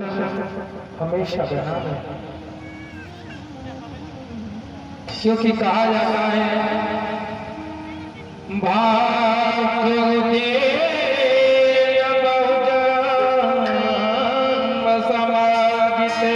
हमेशा बना रहे, क्योंकि कहा जाता है भाग्य दे समाज से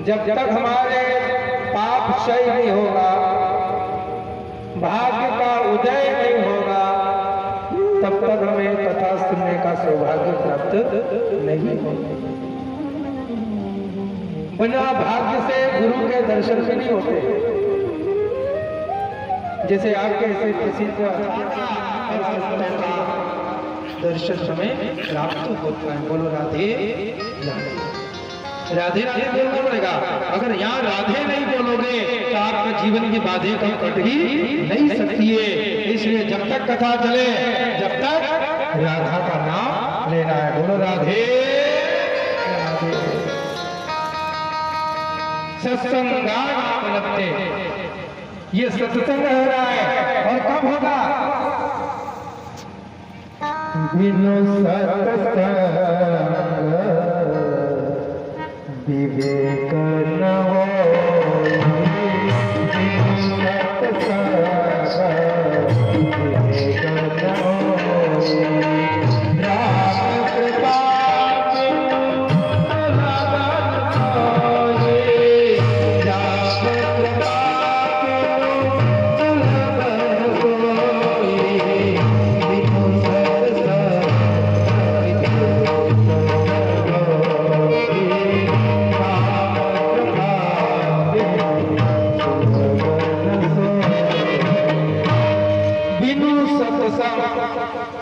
जब तक हमारे पाप क्षय नहीं होगा, भाग्य का उदय नहीं होगा, तब तक हमें कथा सुनने का सौभाग्य प्राप्त नहीं होगा। बिना भाग्य से गुरु के दर्शन भी नहीं होते। जैसे आपके ऐसे किसी दर्शन हमें प्राप्त होता है। बोलो राधे राधे राधे बोलना पड़ेगा। अगर यहाँ राधे नहीं बोलोगे तो आपका जीवन की बाधे कम कट ही नहीं सकती है। इसलिए जब तक कथा चले, जब तक राधा का नाम लेना है। बोलो राधे राधे। सत्संगा लगते, ये सत्संग हो रहा है और कब होगा? बिनु सत्संग विवेक न हो, विवेक न हो। राम कृपा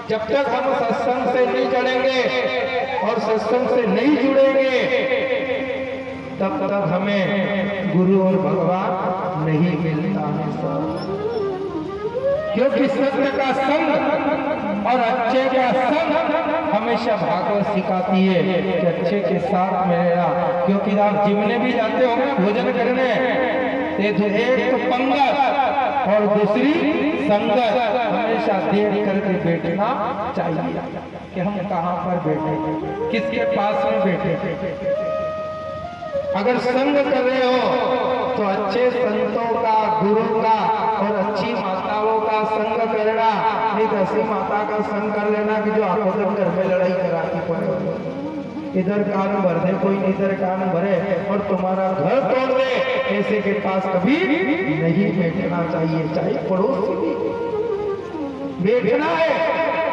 जब तक हम सत्संग से नहीं जुड़ेंगे और सत्संग से नहीं जुड़ेंगे, तब तक हमें गुरु और भगवान नहीं मिलता है। क्योंकि सत्य का संग और अच्छे का संग हमेशा भागवत सिखाती है कि अच्छे के साथ में रहना। क्योंकि आप जिमने भी जाते हो भोजन करने, एक तो पंगत और दूसरी संगत। हमेशा देख करके बैठना चाहिए कि हम कहाँ पर बैठे, किसके पास में बैठे। अगर संग कर रहे हो तो अच्छे संतों का, गुरु का और अच्छी माताओं का संग करना। नहीं तो ऐसी माता का संग कर लेना कि जो आखों दिन घर में लड़ाई कराती पड़े, इधर कान भर दे कोई, इधर कान भरे और तुम्हारा घर तोड़ दे। ऐसे के पास कभी नहीं बैठना चाहिए। चाहे पड़ोस भी बैठना है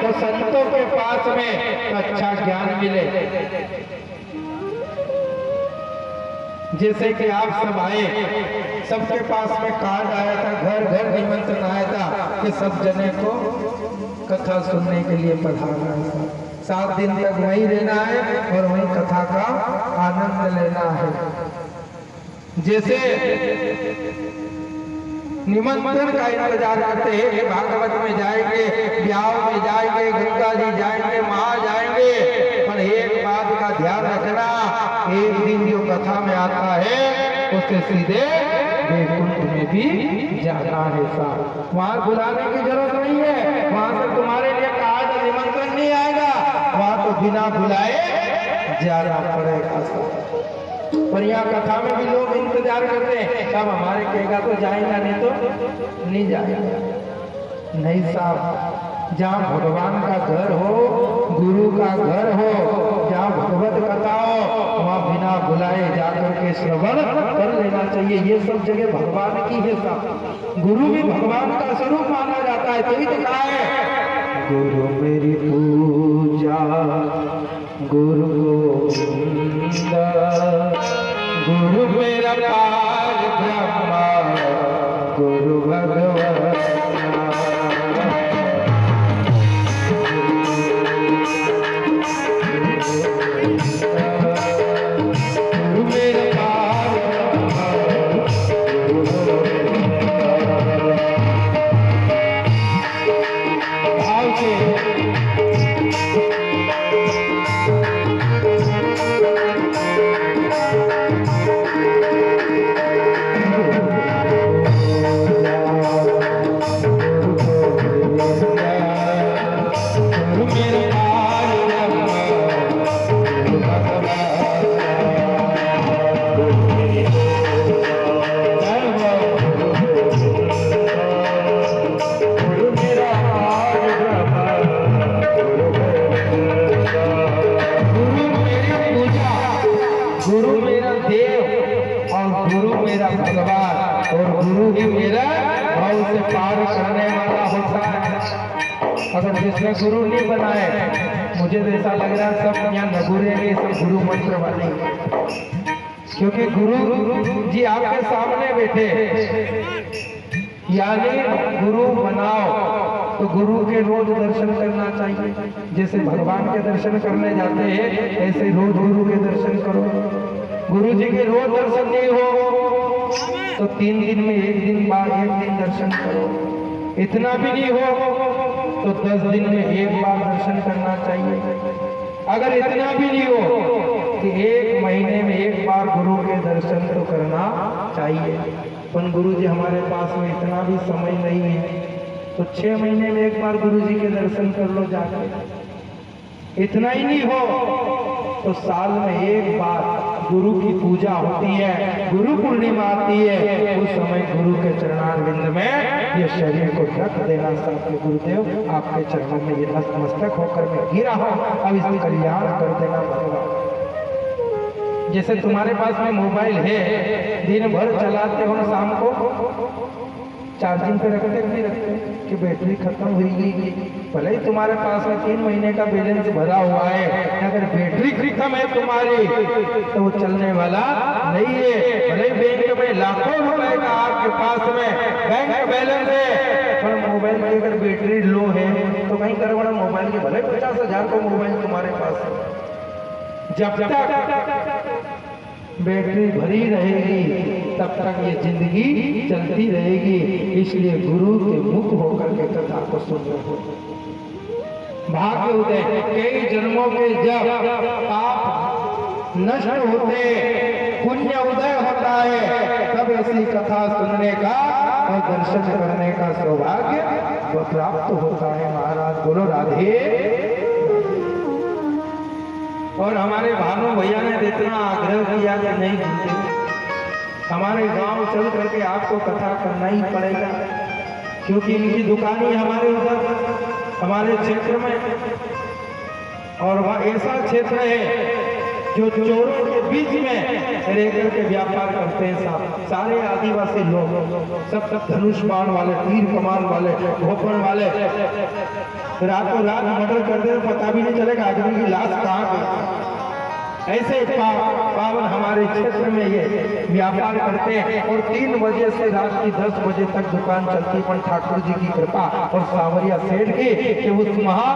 तो संतों के पास में अच्छा ज्ञान मिले। जैसे कि आप सब आए, सबके पास में कार्ड आया था, घर घर निमंत्रण आया था कि सब जने को कथा सुनने के लिए पधारना है। 7 दिन तक वहीं रहना है और वहीं कथा का आनंद लेना है। जैसे निमंत्रण का इंतजार करते हैं कि भागवत में जाएंगे, ब्याह में जाएंगे, गंगा जी जाएंगे, महा जाएंगे। पर एक बात का ध्यान रखना, एक दिन जो कथा में आता है उससे सीधे वैकुंठ में भी जाना है। साहब वहां बुलाने की जरूरत नहीं है, वहां से तुम्हारे लिए कार्ड निमंत्रण नहीं आएगा, वहां तो बिना बुलाए जाना पड़ेगा। पर यहाँ कथा में भी लोग इंतजार करते हैं, साहब हमारे कहेगा तो जाएगा, नहीं तो नहीं जाएगा। नहीं साहब, जहाँ भगवान का घर हो, गुरु का घर हो, जहाँ भगवत कथा हो, महाविद्यालय जाकर के श्रवण कर लेना चाहिए। ये सब जगह भगवान की है सब। गुरु भी भगवान का स्वरूप माना जाता है। तभी तो कहा है गुरु मेरी पूजा गुरु गोविंद, गुरु मेरा पार ब्रह्मा गुरु भगवान। गुरु मेरा देव और गुरु मेरा भगवान और गुरु ही मेरा भाव से पार करने वाला होता है। अगर जिसने गुरु नहीं बनाए, मुझे तो ऐसा लग रहा है सब यहाँ नगुरे के सब गुरु मंत्र वाले, क्योंकि गुरु जी आपके सामने बैठे। यानी गुरु बनाओ तो गुरु के रोज दर्शन करना चाहिए। जैसे भगवान के दर्शन करने जाते हैं ऐसे रोज गुरु के दर्शन करो। गुरु जी के रोज दर्शन नहीं हो तो 3 दिन में एक दिन दर्शन करो। इतना भी नहीं हो तो 10 दिन में एक बार दर्शन करना चाहिए। अगर इतना भी नहीं हो कि 1 महीने में एक बार गुरु के दर्शन तो करना चाहिए। पर गुरु जी हमारे पास में इतना भी समय नहीं है, तो 6 महीने में एक बार गुरु जी के दर्शन कर लो जाकर। इतना ही नहीं हो तो साल में एक बार गुरु की पूजा होती है, गुरु पूर्णिमा आती है, उस समय गुरु के चरणारविंद में ये शरीर को ढक देना चाहिए। गुरुदेव आपके चरणों में ये नतमस्तक होकर मैं गिरा हूं, अब इसका कल्याण कर देना भगवान। जैसे तुम्हारे पास में मोबाइल है, दिन भर चलाते हो, शाम को चार्जिंग पे रखते नहीं रखते कि बैटरी खत्म हुई गई। भले ही तुम्हारे पास में 3 महीने का बैलेंस भरा हुआ है, अगर बैटरी खत्म है तुम्हारी तो वो चलने वाला नहीं है। भले ही बैंक में लाखों रुपए का आपके पास में बैंक बैलेंस है, पर मोबाइल की अगर बैटरी लो है तो कहीं कर बड़ा मोबाइल के भले 50,000 का मोबाइल तुम्हारे पास है, जब तक बैटरी भरी रहेगी तब तक ये जिंदगी चलती रहेगी। इसलिए गुरु के मुख होकर के कथा को सुन रहे। भाग्य उदय कई जन्मों के जब पाप नष्ट होते पुण्य उदय होता है, तब ऐसी कथा सुनने का और दर्शन करने का सौभाग्य प्राप्त होता है। महाराज बोलो राधे। और हमारे भानु भैया ने इतना आग्रह किया कि नहीं भूलते, हमारे गांव चल करके आपको कथा करना ही पड़ेगा, क्योंकि इनकी दुकान ही हमारे उधर हमारे क्षेत्र में, और वह ऐसा क्षेत्र है जो चोरों के बीच में रहकर के व्यापार करते हैं। सारे आदिवासी लोग सब धनुष बाण वाले, तीर कमान वाले, भोपन वाले, रातों रात मर्डर कर दे, पता भी नहीं चलेगा आदमी की लाश कहाँ गई। ऐसे पावन हमारे क्षेत्र में ये व्यापार करते हैं और 3 बजे से रात की 10 बजे तक दुकान चलती। पर ठाकुर जी की कृपा और सावरिया सेठ की कि उस महा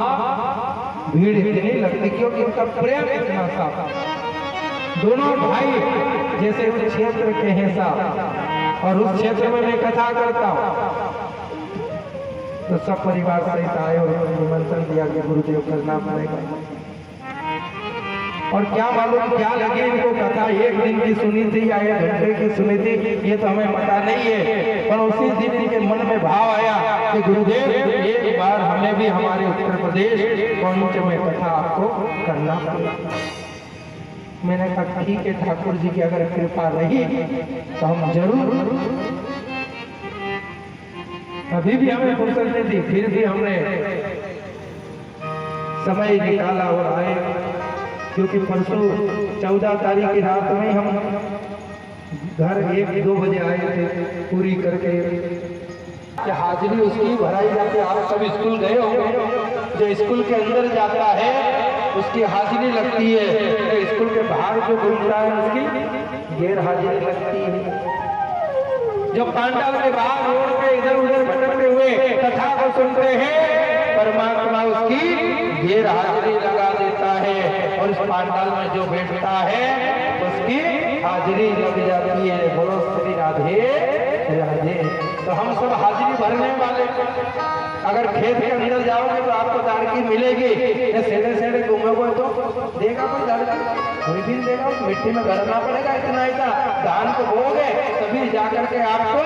भीड़ इतनी लगती, क्योंकि उनका प्रेम इतना साफ। दोनों भाई जैसे उस क्षेत्र के हैं साहब, और उस क्षेत्र में मैं कथा करता हूँ तो सब परिवार सहित आए और निमंत्रण दिया कि गुरुदेव करना पड़ेगा। और क्या मालूम क्या लगी इनको कथा, 1 दिन की सुनी थी या 1 घंटे की सुनी थी ये तो हमें पता नहीं है, पर उसी दिन इनके मन में भाव आया कि गुरुदेव एक बार हमें भी हमारे उत्तर प्रदेश पहुंच में कथा आपको करना पड़ेगा। मैंने कहा ठीक है ठाकुर जी की अगर कृपा रही तो हम जरूर। अभी भी हमें फुर्सत नहीं थी, फिर भी हमने समय निकाला और आए। क्योंकि परसों 14 तारीख की रात में हम घर 1-2 बजे आए थे पूरी करके कि हाजिरी उसकी भराई जाती है। आप सब स्कूल गए होंगे, जो स्कूल के अंदर जाता है उसकी हाजिरी लगती है, तो स्कूल के बाहर जो घूमता है उसकी गैर हाजिरी लगती है। जो पांडाल के बाहर रोड पे इधर उधर भटकते हुए कथा को सुनते हैं, परमात्मा उसकी गैर हाजिरी लगा देता है और इस पांडाल में जो बैठता है उसकी हाजिरी लग जाती है। बोलो श्री राधे राधे। तो हम सब हाजिरी भरने वाले, अगर खेत के अंदर जाओगे तो आपको दाड़की मिलेगी, सेड़े सेड़े घूमोगे तो देगा कोई दाड़की, कोई भी देगा, मिट्टी में गड़ना पड़ेगा इतना इतना, धान को बोगे तभी जाकर के आपको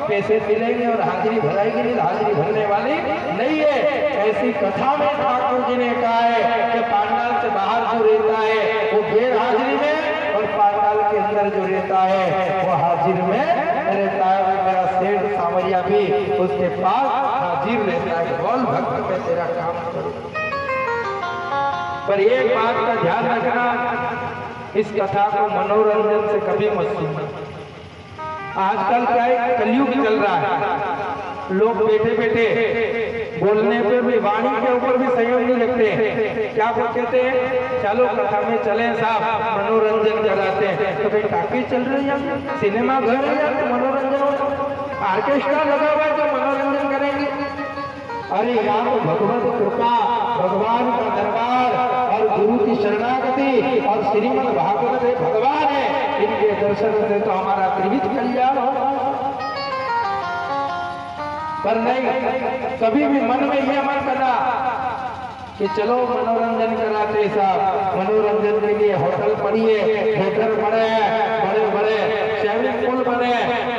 पैसे मिलेंगे और हाजिरी भराएगी, नहीं हाजिरी भरने वाली नहीं है। ऐसी कथा में ठाकुर जी ने कहा है कि पांडाल से बाहर जो रहता है वो गैर हाजिरी में और पांडाल के अंदर जो रहता है वो हाजिर में रहता है। मेरा सेठ सावरिया भी उसके पास हाजिर रहता है। बोल भक्त में तेरा काम करो। पर एक बात का ध्यान रखना, इस कथा को मनोरंजन से कभी मत सुनना। आजकल क्या है, कलयुग चल रहा है, लोग बैठे बैठे बोलने पे भी, वाणी के ऊपर भी संयम नहीं रखते। क्या वो कहते हैं, चलो कथा में चले साहब, मनोरंजन कराते हैं। तो भाई टाकी चल रही है, सिनेमा घर है, तो मनोरंजन हो, ऑर्केस्ट्रा लगा हुआ है, तो मनोरंजन करेंगे। अरे यहाँ तो भगवत कृपा, भगवान का दरबार और गुरु की शरणागति और श्रीमद् भागवत भगवान है, इनके दर्शन से तो हमारा त्रिविध कल्याण हो। पर नहीं, कभी भी मन में यह मत करना कि चलो मनोरंजन कराते साहब। मनोरंजन के लिए होटल पड़िए, थिएटर बने, बड़े बड़े स्विमिंग पूल बने,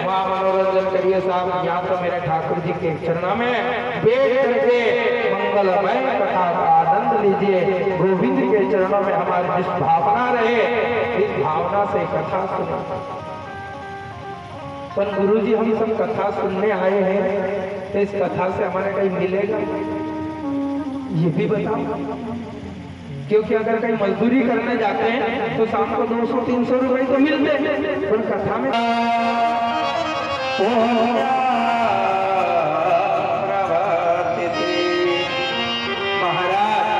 वहाँ मनोरंजन करिए साहब। यहाँ तो मेरे ठाकुर जी के चरणों में बैठ करके मंगलमय कथा का आनंद लीजिए। गोविंद के चरणों में हमारी जिस भावना रहे, इस भावना से कथा सुना। पर गुरु जी हम सब कथा सुनने आए हैं, तो इस कथा से हमारे कहीं मिलेगा ये भी बताओ। क्योंकि अगर कहीं मजदूरी करने जाते हैं तो शाम को 200-300 रुपए तो मिलते हैं, पर कथा में महाराज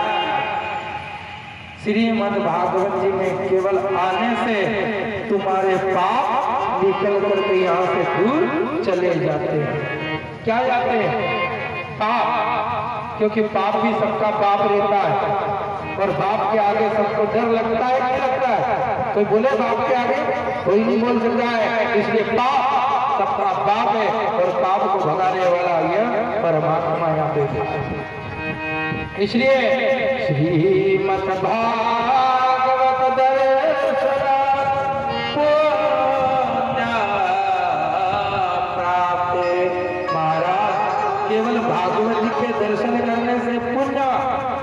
श्रीमद् भागवत जी में केवल आने से तुम्हारे पाप निकल करके यहाँ से दूर चले जाते हैं। क्या जाते हैं? पाप। क्योंकि पाप भी सबका पाप रहता है और बाप के आगे सबको डर लगता है, क्या लगता है? कोई बोले बाप के आगे, कोई नहीं बोल सकता है। इसलिए पाप सबका बाप है और पाप को भगाने वाला यह परमात्मा यहाँ पे। इसलिए श्रीमद् भागवत दर्शन केवल भागवत जी के दर्शन करने से पुण्य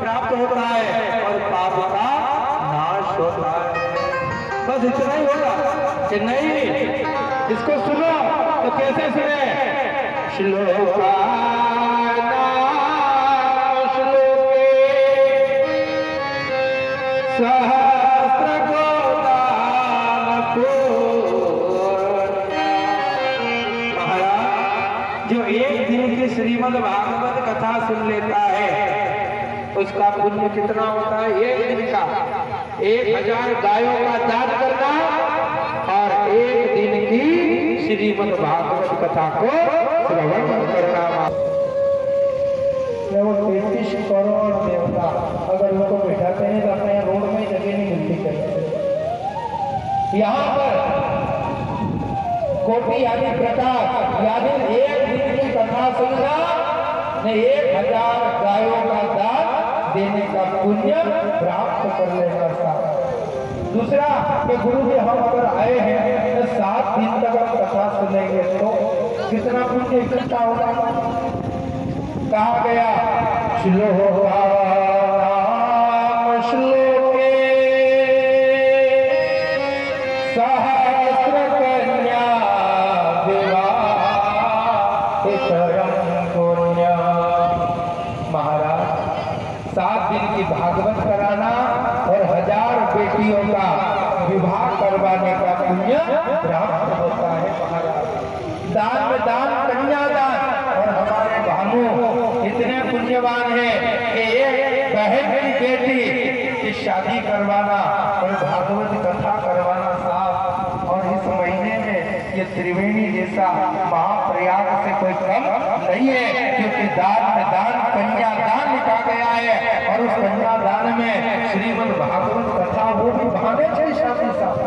प्राप्त होता है और पाप का नाश होता है। बस इतना ही होगा कि नहीं, इसको सुनो तो कैसे सुने? श्लोका श्लोके सहस्र जो एक दिन की श्रीमद् भागवत कथा सुन लेता है उसका पुण्य कितना होता है? एक दिन का 1000 गायों का दान करना और एक दिन की श्रीमद् भागवत कथा को श्रवण करना। वो 33 करोड़ देवता अगर उनको बिठाते हैं तो अपने रोड में जगह नहीं मिलती करते। यहाँ पर कोटि यानी प्रकाश यानी एक दिन की कथा सुनना ने 1000 गायों का दान देने का पुण्य प्राप्त कर लेना था। दूसरा कि गुरु जी हम अगर आए हैं तो 7 दिन तक हम कथा सुनेंगे तो कितना पुण्य इकट्ठा होगा? कहा गया श्लोका श्लोके सहस्र कन्या महाराज 7 दिन की भागवत कराना और 1000 करवाने का पुण्य प्राप्त होता है महाराज। दान में दान, कन्यादान। और हमारे भानु इतने पुण्यवान हैं कि एक बहन की बेटी की शादी करवाना और भागवत कथा करवाना साहब, और इस महीने में ये त्रिवेणी जैसा महाप्रयाग से कोई कम नहीं है, क्योंकि दान में दान, कन्यादान लिखा गया है। और उस कन्यादान में श्रीमद् भागवत कथा वो भी बहाने से शादी साहब,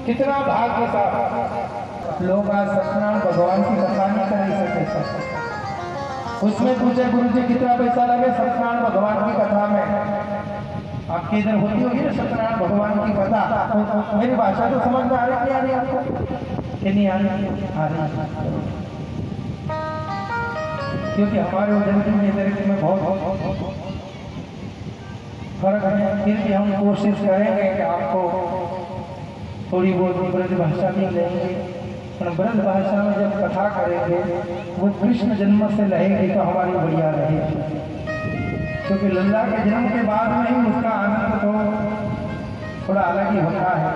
कितना भाग्य साहब। लोग आज सत्यनारायण भगवान की कथा नहीं कर सके। उसमें पूछे गुरु जी कितना पैसा लगे सत्यनारायण भगवान की कथा में? आपके इधर होती होगी ना सत्यनारायण भगवान की कथा, तो मेरी भाषा तो समझ में आ रही नहीं आपको? कि नहीं आ रही? क्योंकि हमारे उधर की इधर में बहुत फर्क है। फिर भी हम कोशिश करेंगे कि आपको थोड़ी बहुत ब्रज भाषा भी लेंगे, पर ब्रज भाषा में जब कथा करेंगे वो कृष्ण जन्म से रहेगी तो हमारी बढ़िया रहेगी, क्योंकि लल्ला के जन्म के बाद में ही उसका आनंद तो थोड़ा अलग ही होता है।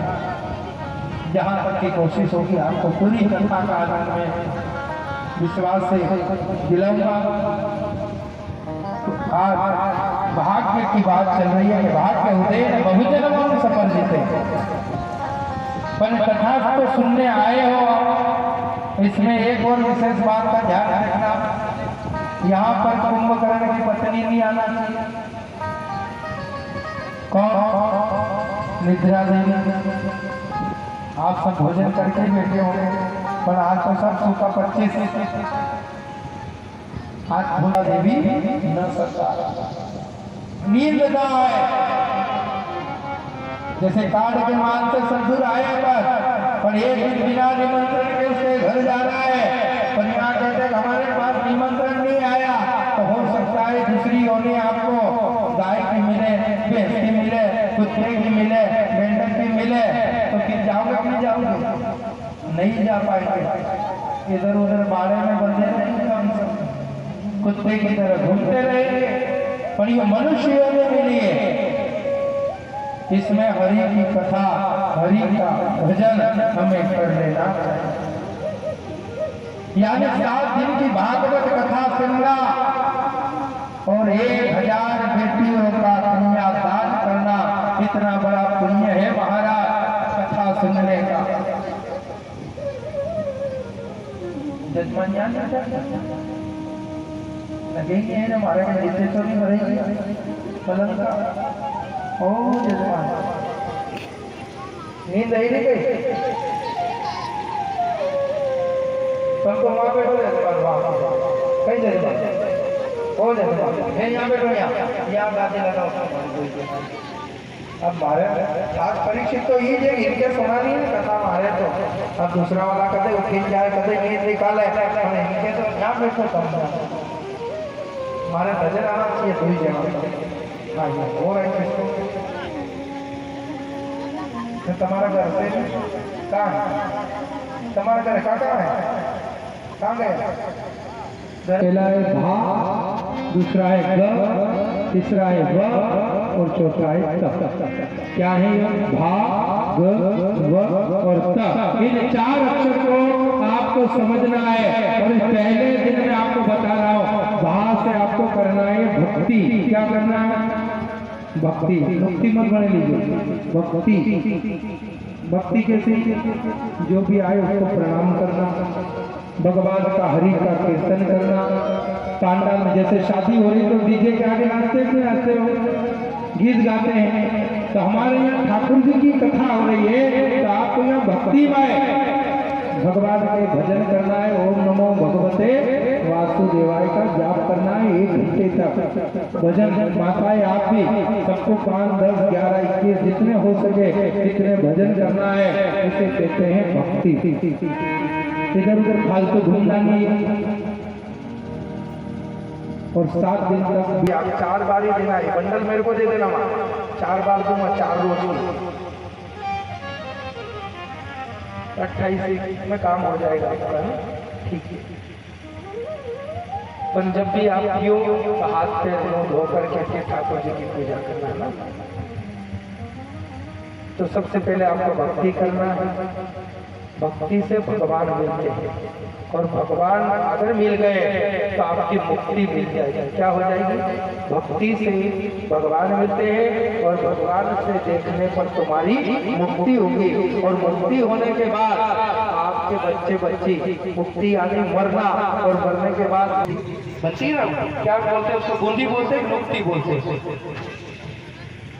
जहाँ तक की कोशिश होगी आपको पूरी कथा का आनंद में विश्वास से दिलाऊंगा। आज भाग्य की बात चल रही है, भाग्य होते बहुजन सफल जीते, पर कथा को सुनने आए हो, इसमें एक और विशेष बात का ध्यान रखना, यहाँ पर कुंभकर्ण की पत्नी नहीं आना चाहिए। कौन? निद्रा देवी। आप सब भोजन करके बैठे होंगे, पर आज तो सब सूखा 25 आज भोला देवी न सकता, नींद ना है। जैसे कार्ड के मान से संदूर आए पर एक दिन बिना निमंत्रण के उसके घर जा रहा है, पर यहाँ कहते हमारे पास निमंत्रण नहीं आया, तो हो सकता है दूसरी होने आपको गाय की मिले, भैंस की मिले, कुत्ते की मिले, मेंढक की मिले, तो फिर जाओगे कि नहीं जाओगे? नहीं जा पाएंगे। इधर उधर बाड़े में बंधे रहेंगे, कुत्ते की तरह घूमते रहेंगे। पर ये मनुष्यों ने मिली है, इसमें हरि की कथा, हरि का भजन हमें कर लेना चाहिए। यानी 7 दिन की भागवत कथा सुनना और 1000 बेटियों का कन्यादान करना, इतना बड़ा पुण्य है महाराज कथा सुनने का। जजमान लगेंगे हमारे जितने तो नहीं बढ़ेगी पलंग का। ओ जजमान नींद आई नहीं गई? सबको वहाँ बैठो जजमान, वहाँ कहीं जजमान, ओ जजमान है यहाँ बैठो, यहाँ गाते लगाओ। अब मारे आज परीक्षित तो ये जे इनके सुना नहीं है कथा मारे, तो अब दूसरा वाला कदे उठिन जाए, कदे नींद निकाले, इनके तो यहाँ बैठो कम मारे नजर आना चाहिए थोड़ी जगह। हाँ ये हो रहा है तो तुम्हारा घर से कहाँ है? तुम्हारा घर कहाँ है? कहाँ गए? पहला है भा, दूसरा है ग, तीसरा है व और चौथा है त। क्या है ये? भा, ग, व और त। इन 4 अक्षर को आपको समझना है। और इस पहले दिन में आपको बता रहा हूँ, भा से आपको करना है भक्ति। क्या करना है? भक्ति। भक्ति मत बने लीजिए, भक्ति। भक्ति कैसे? जो भी आए उसको प्रणाम करना, भगवान का हरि का कीर्तन करना। पांडाल में जैसे शादी हो रही तो डीजे के आगे नाचते क्यों नाचते हो? गीत गाते हैं। तो हमारे यहाँ ठाकुर जी की कथा हो रही है, तो आपको यहाँ भक्ति में भगवान के भजन करना है। ओम नमो भगवते वासुदेवाय का जाप करना है 1 घंटे तक। भजन माताएं आप भी सबको 5, 10, 11, 21 जितने हो सके इतने भजन करना है। इसे कहते हैं भक्ति। इधर उधर फालतू घूमना नहीं। और 7 दिन तक भी आप 4 बार ही देना है। बंडल मेरे को दे देना, 4 बार दूंगा, 4 रोज 28 में काम हो जाएगा आपका, ठीक है। पर जब भी आप पियो तो हाथ पैर धो करके ठाकुर जी की पूजा करना ना। तो सबसे पहले आपको भक्ति करना है। भक्ति से भगवान मिलते हैं और भगवान अगर मिल गए तो आपकी मुक्ति मिल जाएगी। क्या हो जाएगी? भक्ति से भगवान मिलते हैं और भगवान से देखने पर तुम्हारी मुक्ति होगी। और मुक्ति होने के बाद आपके बच्चे बच्ची, मुक्ति यानी मरना, और मरने के बाद बच्ची ना, क्या बोलते हैं उसको? बूंदी बोलते हैं, मुक्ति बोलते हैं।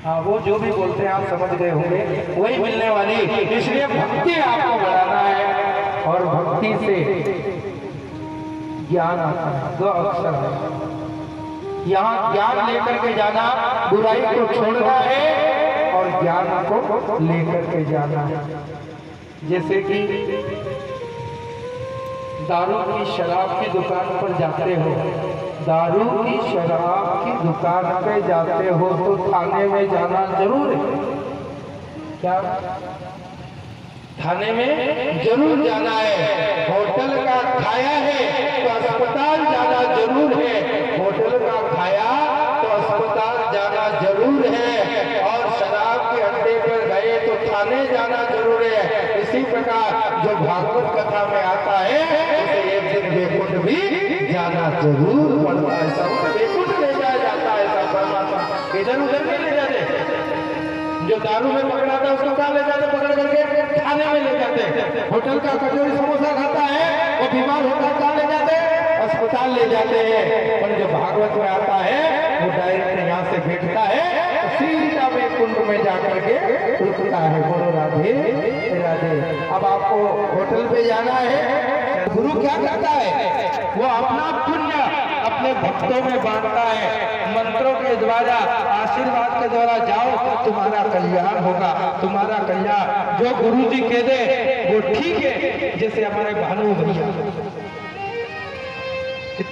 हाँ, वो जो भी बोलते हैं आप समझ गए होंगे, वही मिलने वाली। इसलिए भक्ति आपको बढ़ाना है और भक्ति से ज्ञान आता है। 2 अक्षर है, यहाँ ज्ञान लेकर के जाना, बुराई को छोड़ना है और ज्ञान को लेकर के जाना है। जैसे कि दारू की शराब की दुकान पर जाते हो, दारू की शराब की दुकान पे जाते हो तो थाने में जाना जरूर है। क्या? थाने में जरूर जाना है। होटल का खाया है तो अस्पताल जाना जरूर है। होटल का खाया तो अस्पताल जाना जरूर है। और शराब के अड्डे पर गए तो थाने जाना जरूर है। इसी प्रकार जो भागवत कथा में आता है उसे एक दिन वैकुंठ भी जाना जरूर पड़ता है। वैकुंठ ले जाया जाता है ऐसा परमात्मा, इधर उधर नहीं ले जाते। जो दारू में पकड़ा था उसको कहाँ ले जाते? पकड़ करके थाने में ले जाते। होटल का कचौड़ी समोसा खाता है वो बीमार होता है, कहाँ ले जाते? अस्पताल ले जाते हैं। पर जो भागवत में आता है वो डायरेक्ट यहाँ से बैठता है सीधा वैकुंठ में जाकर के रुकता है। बोलो राधे राधे। अब आपको होटल पे जाना है, गुरु क्या करता है? वो अपना पुण्य अपने भक्तों में बांटता है। मंत्रों के द्वारा, आशीर्वाद के द्वारा जाओ, तुम्हारा कल्याण होगा। तुम्हारा कल्याण जो गुरु जी कह दे वो ठीक है। जैसे हमारे भानु भैया,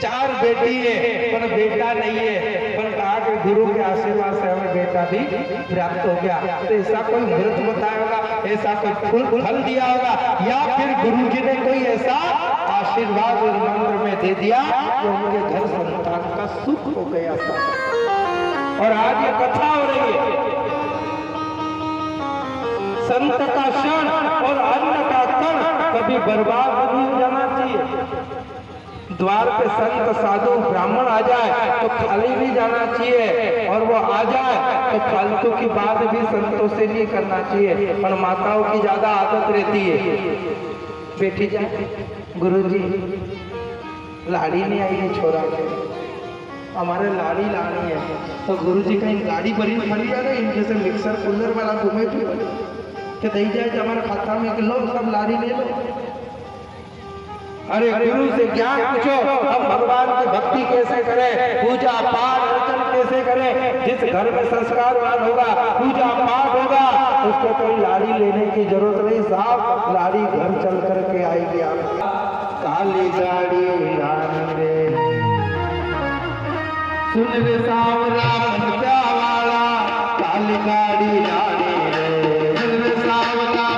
4 बेटी है पर बेटा नहीं है, पर कहा कि गुरु के आशीर्वाद से हमें बेटा भी प्राप्त हो गया। तो ऐसा कोई व्रत बताया होगा, ऐसा कोई फल दिया होगा, या फिर गुरु जी ने कोई ऐसा आशीर्वाद और मंत्र में दे दिया कि उनके घर संतान का सुख हो गया था। और आज ये कथा हो रही है, संत का क्षण और अन्न का कण कभी बर्बाद नहीं हो जाना चाहिए। द्वार पे संत साधु ब्राह्मण आ जाए तो खाली नहीं जाना चाहिए, और वो आ जाए तो फालतू की बात भी संतों से नहीं करना चाहिए। पर माताओं की ज्यादा आदत रहती है, बेटी जाए गुरुजी लाड़ी नहीं आई है छोरा के, हमारे लाड़ी लानी है। तो गुरुजी कहीं गाड़ी भरी खड़ी जा रही है, जैसे मिक्सर कूलर वाला घूमे कि दे जाए कि हमारे खाता में लो सब लाड़ी ले लो। अरे गुरु से ज्ञान पूछो, हम भगवान की भक्ति कैसे करें, पूजा पाठ अर्चन कैसे करें। जिस घर में संस्कारवान होगा, पूजा पाठ होगा, उसको कोई लाड़ी लेने की जरूरत नहीं साहब, लाड़ी घर चल करके आएगी आपकी। काली गाड़ी रानी रे सुन रे सावरा मनचा वाला, काली गाड़ी रानी रे सुन रे सावरा